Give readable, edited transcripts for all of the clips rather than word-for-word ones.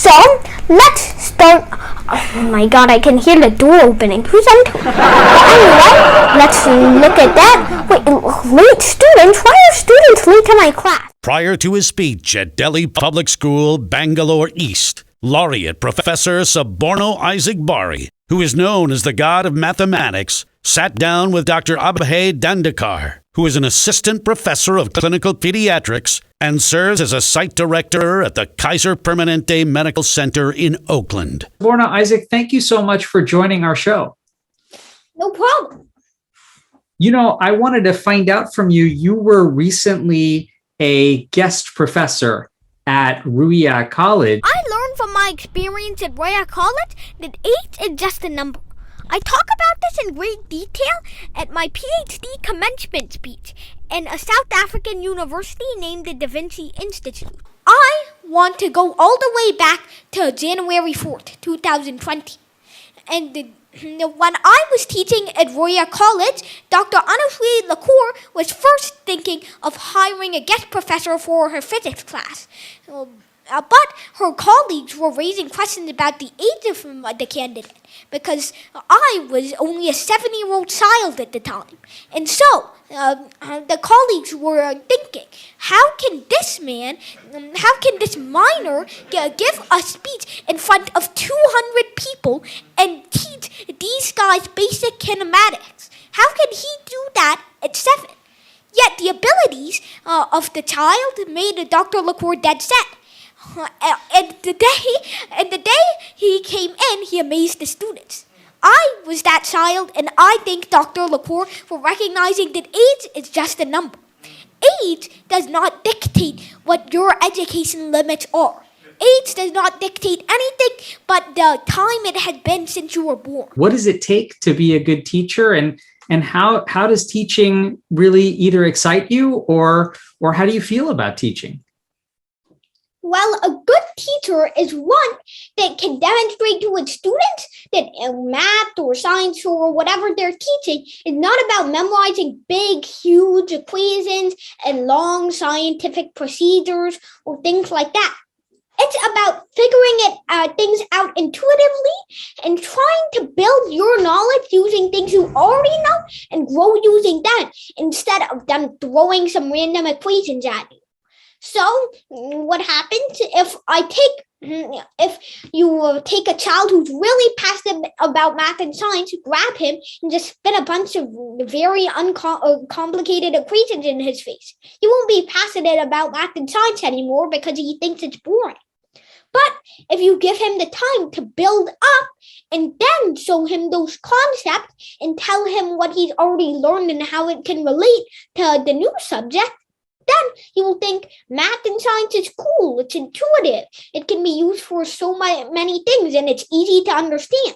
So, let's start. Oh my god, I can hear the door opening. Who's on? Anyway, let's look at that. Wait, late students? Why are students late to my class? Prior to his speech at Delhi Public School, Bangalore East, Laureate Professor Soborno Isaac Bari, who is known as the god of mathematics, sat down with Dr. Abhay Dandekar, who is an assistant professor of clinical pediatrics and serves as a site director at the Kaiser Permanente Medical Center in Oakland. Soborno Isaac, thank you so much for joining our show. No problem. You know, I wanted to find out from you, you were recently a guest professor at Ruia College. I learned from my experience at Ruia College that age is just a number. I talk about this in great detail at my PhD commencement speech in a South African university named the Da Vinci Institute. I want to go all the way back to January 4th, 2020. And when I was teaching at Ruia College, Dr. Anushree Lacour was first thinking of hiring a guest professor for her physics class. But her colleagues were raising questions about the age of the candidate because I was only a 7-year-old child at the time. And so the colleagues were thinking, how can this minor give a speech in front of 200 people and teach these guys basic kinematics? How can he do that at 7? Yet the abilities of the child made Dr. Lacour dead set. And the day he came in, he amazed the students. I was that child, and I thank Dr. Lacour for recognizing that age is just a number. Age does not dictate what your education limits are. Age does not dictate anything but the time it has been since you were born. What does it take to be a good teacher, and how does teaching really either excite you or how do you feel about teaching? Well, a good teacher is one that can demonstrate to its students that math or science or whatever they're teaching is not about memorizing big, huge equations and long scientific procedures or things like that. It's about figuring things out intuitively and trying to build your knowledge using things you already know and grow using that instead of them throwing some random equations at you. So what happens if you take a child who's really passionate about math and science, grab him and just spin a bunch of very complicated equations in his face? He won't be passionate about math and science anymore because he thinks it's boring. But if you give him the time to build up and then show him those concepts and tell him what he's already learned and how it can relate to the new subject, then he will think math and science is cool, it's intuitive, it can be used for so many things, and it's easy to understand.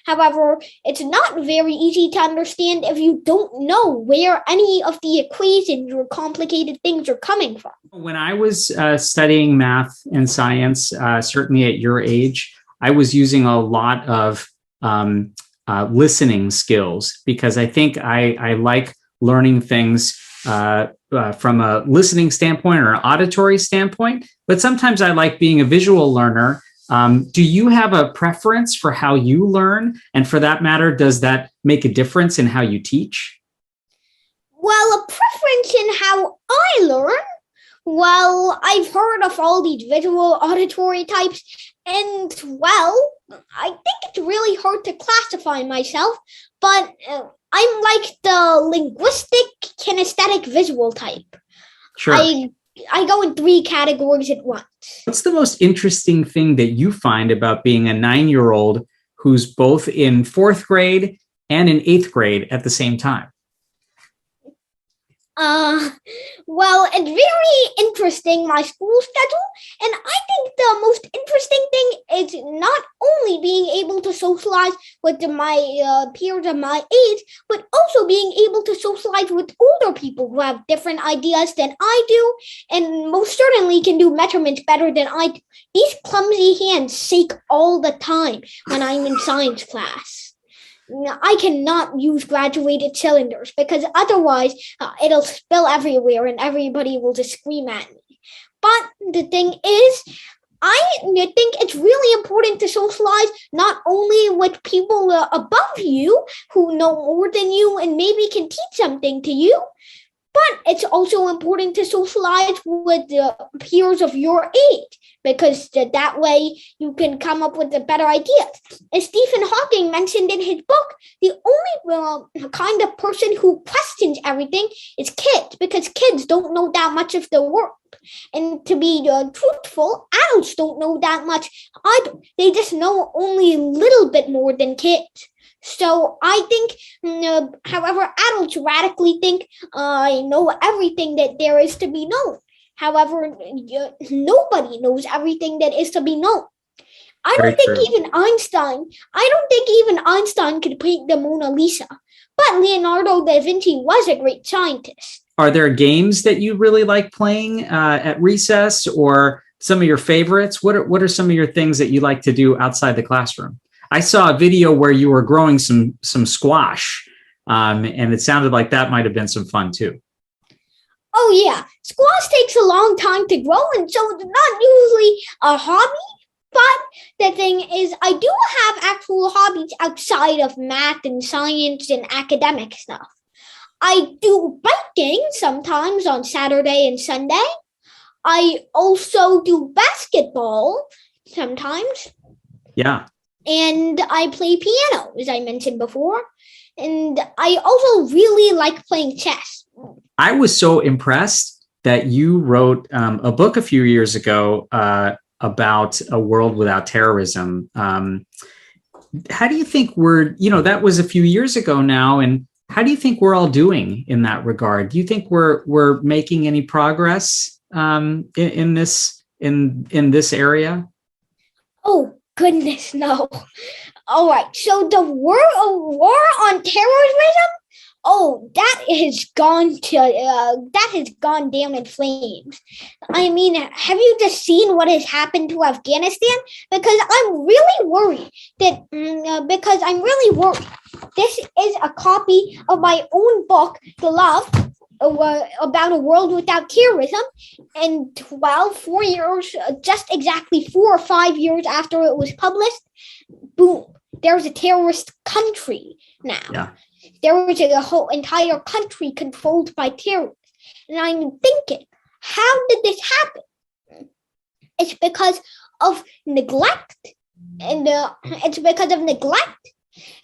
However, it's not very easy to understand if you don't know where any of the equations or complicated things are coming from. When I was studying math and science, certainly at your age, I was using a lot of listening skills because I think I like learning things from a listening standpoint or an auditory standpoint, but sometimes I like being a visual learner. Do you have a preference for how you learn? And for that matter, does that make a difference in how you teach? Well, a preference in how I learn? Well, I've heard of all these visual auditory types, and well, I think it's really hard to classify myself, but I'm like the linguistic kinesthetic visual type. Sure. I go in 3 categories at once. What's the most interesting thing that you find about being a 9-year-old who's both in 4th grade and in 8th grade at the same time? Well, it's very interesting, my school schedule, and I think the most interesting thing is not only being able to socialize with my peers of my age, but also being able to socialize with older people who have different ideas than I do, and most certainly can do measurements better than I do. These clumsy hands shake all the time when I'm in science class. I cannot use graduated cylinders because otherwise it'll spill everywhere and everybody will just scream at me. But the thing is, I think it's really important to socialize not only with people above you who know more than you and maybe can teach something to you, but it's also important to socialize with the peers of your age, because that way you can come up with the better ideas. As Stephen Hawking mentioned in his book, the only kind of person who questions everything is kids, because kids don't know that much of the world. And to be truthful, adults don't know that much either. They just know only a little bit more than kids. So I think, however, adults radically think I know everything that there is to be known. However, nobody knows everything that is to be known. I don't think even Einstein could paint the Mona Lisa, but Leonardo da Vinci was a great scientist. Are there games that you really like playing at recess, or some of your favorites? What are some of your things that you like to do outside the classroom? I saw a video where you were growing some squash, and it sounded like that might have been some fun too. Oh yeah, squash takes a long time to grow, and so it's not usually a hobby. But the thing is, I do have actual hobbies outside of math and science and academic stuff. I do biking sometimes on Saturday and Sunday. I also do basketball sometimes. Yeah. And I play piano, as I mentioned before. And I also really like playing chess. I was so impressed that you wrote a book a few years ago about a world without terrorism. How do you think that was a few years ago now, and how do you think we're all doing in that regard? Do you think we're making any progress in this area? Oh goodness, no. All right. So the war on terrorism. Oh, that has gone down in flames. I mean, have you just seen what has happened to Afghanistan? Because I'm really worried This is a copy of my own book, The Love, about a world without terrorism. And 4 years, just exactly 4 or 5 years after it was published, boom, there's a terrorist country now. Yeah. There was a whole entire country controlled by terrorists. And I'm thinking, how did this happen? It's because of neglect. And it's because of neglect.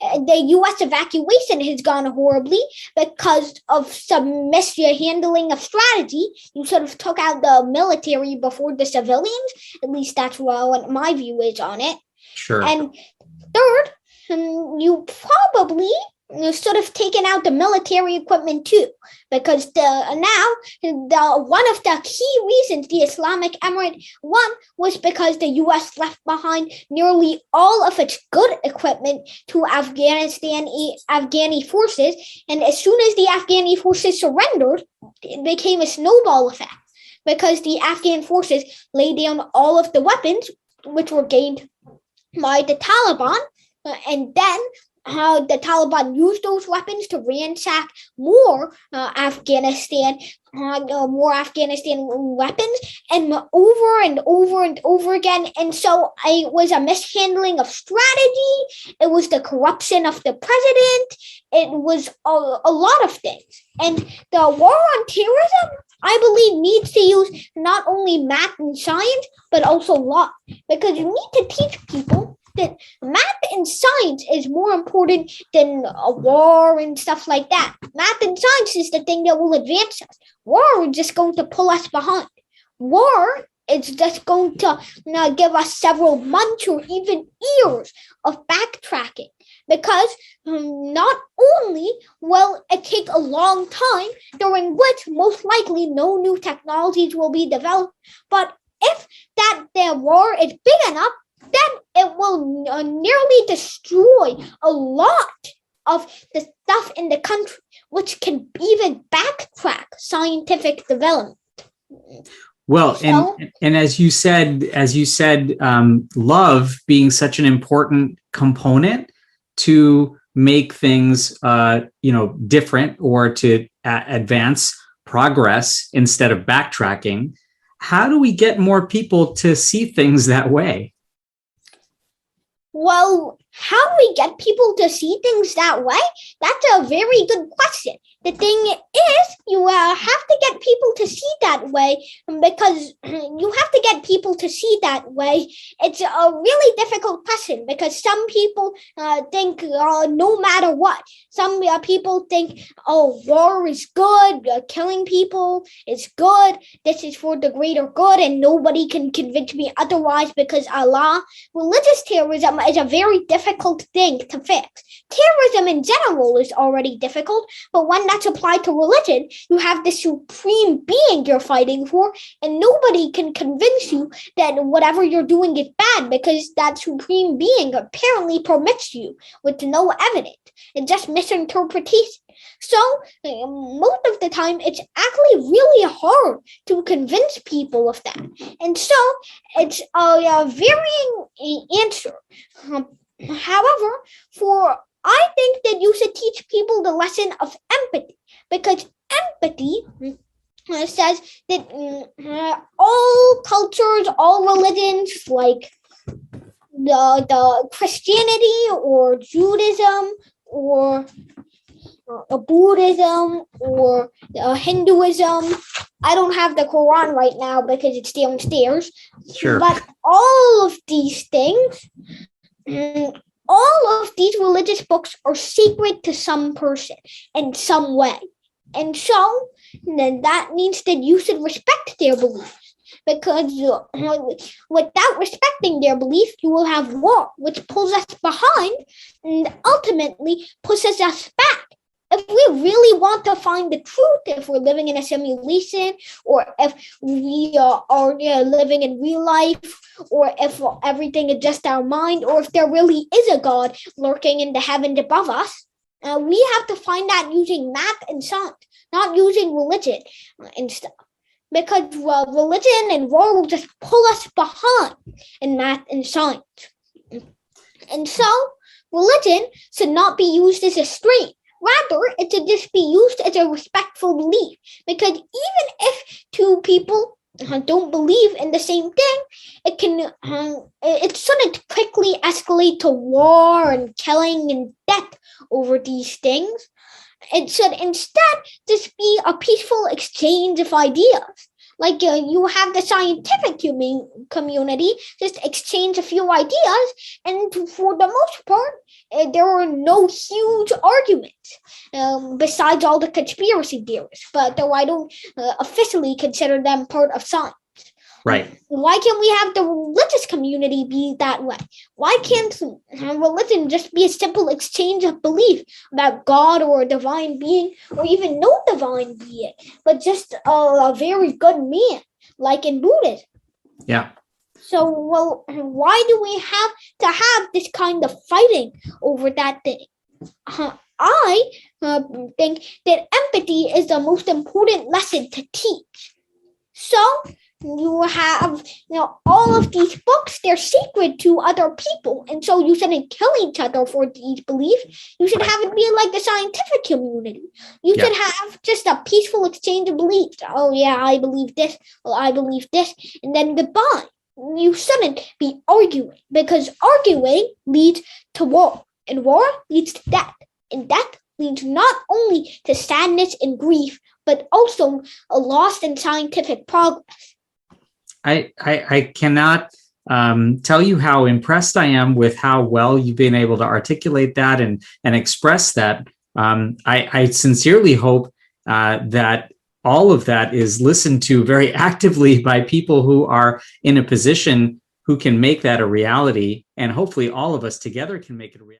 The U.S. evacuation has gone horribly because of some mishandling of strategy. You sort of took out the military before the civilians. At least that's what my view is on it. Sure. And third, you probably sort of taken out the military equipment too, because one of the key reasons the Islamic Emirate won was because the U.S. left behind nearly all of its good equipment to Afghani forces, and as soon as the Afghani forces surrendered, it became a snowball effect, because the Afghan forces laid down all of the weapons which were gained by the Taliban, and then the Taliban used those weapons to ransack more Afghanistan weapons, and over and over and over again. And so it was a mishandling of strategy. It was the corruption of the president. It was a lot of things. And the war on terrorism, I believe, needs to use not only math and science, but also law, because you need to teach people that math and science is more important than a war and stuff like that. Math and science is the thing that will advance us. War is just going to pull us behind. War is just going to give us several months or even years of backtracking, because not only will it take a long time, during which most likely no new technologies will be developed, but if the war is big enough, then it will nearly destroy a lot of the stuff in the country, which can even backtrack scientific development. Well, and as you said, love being such an important component to make things, different, or to advance progress instead of backtracking. how do we get more people to see things that way? Well, how do we get people to see things that way? That's a very good question. The thing is, you have to get people to see that way, because you have to get people to see that way. It's a really difficult question because some people think no matter what. Some people think, oh, war is good, killing people is good, this is for the greater good, and nobody can convince me otherwise because Allah. Religious terrorism is a very difficult thing to fix. Terrorism in general is already difficult, but when that's applied to religion, you have the supreme being you're fighting for, and nobody can convince you that whatever you're doing is bad because that supreme being apparently permits you with no evidence. It's just misinterpretation. So most of the time, it's actually really hard to convince people of that. And so it's a varying answer. However, I think that you should teach people the lesson of empathy, because empathy says that all cultures, all religions, like the Christianity or Judaism or Buddhism or Hinduism. I don't have the Quran right now because it's downstairs. Sure. But all of these things, all of these religious books are sacred to some person in some way. And so then that means that you should respect their beliefs. Because without respecting their belief, you will have war, which pulls us behind and ultimately pushes us back. If we really want to find the truth, if we're living in a simulation, or if we are living in real life, or if everything is just our mind, or if there really is a God lurking in the heavens above us, we have to find that using math and science, not using religion and stuff. Because religion and war will just pull us behind in math and science. And so religion should not be used as a strain. Rather, it should just be used as a respectful belief. Because even if two people don't believe in the same thing, it shouldn't quickly escalate to war and killing and death over these things. It should instead just be a peaceful exchange of ideas. Like you have the scientific community just exchange a few ideas, and for the most part, there are no huge arguments besides all the conspiracy theories. But though I don't officially consider them part of science. Right. Why can't we have the religious community be that way? Why can't religion just be a simple exchange of belief about God or a divine being, or even no divine being, but just a very good man, like in Buddhism? Yeah. So, why do we have to have this kind of fighting over that thing? I think that empathy is the most important lesson to teach. So, you have, all of these books, they're sacred to other people. And so you shouldn't kill each other for these beliefs. You should have it be like the scientific community. You should have just a peaceful exchange of beliefs. Oh, yeah, I believe this. Well, I believe this. And then goodbye. You shouldn't be arguing, because arguing leads to war. And war leads to death. And death leads not only to sadness and grief, but also a loss in scientific progress. I cannot tell you how impressed I am with how well you've been able to articulate that and express that. I sincerely hope that all of that is listened to very actively by people who are in a position who can make that a reality. And hopefully all of us together can make it a reality.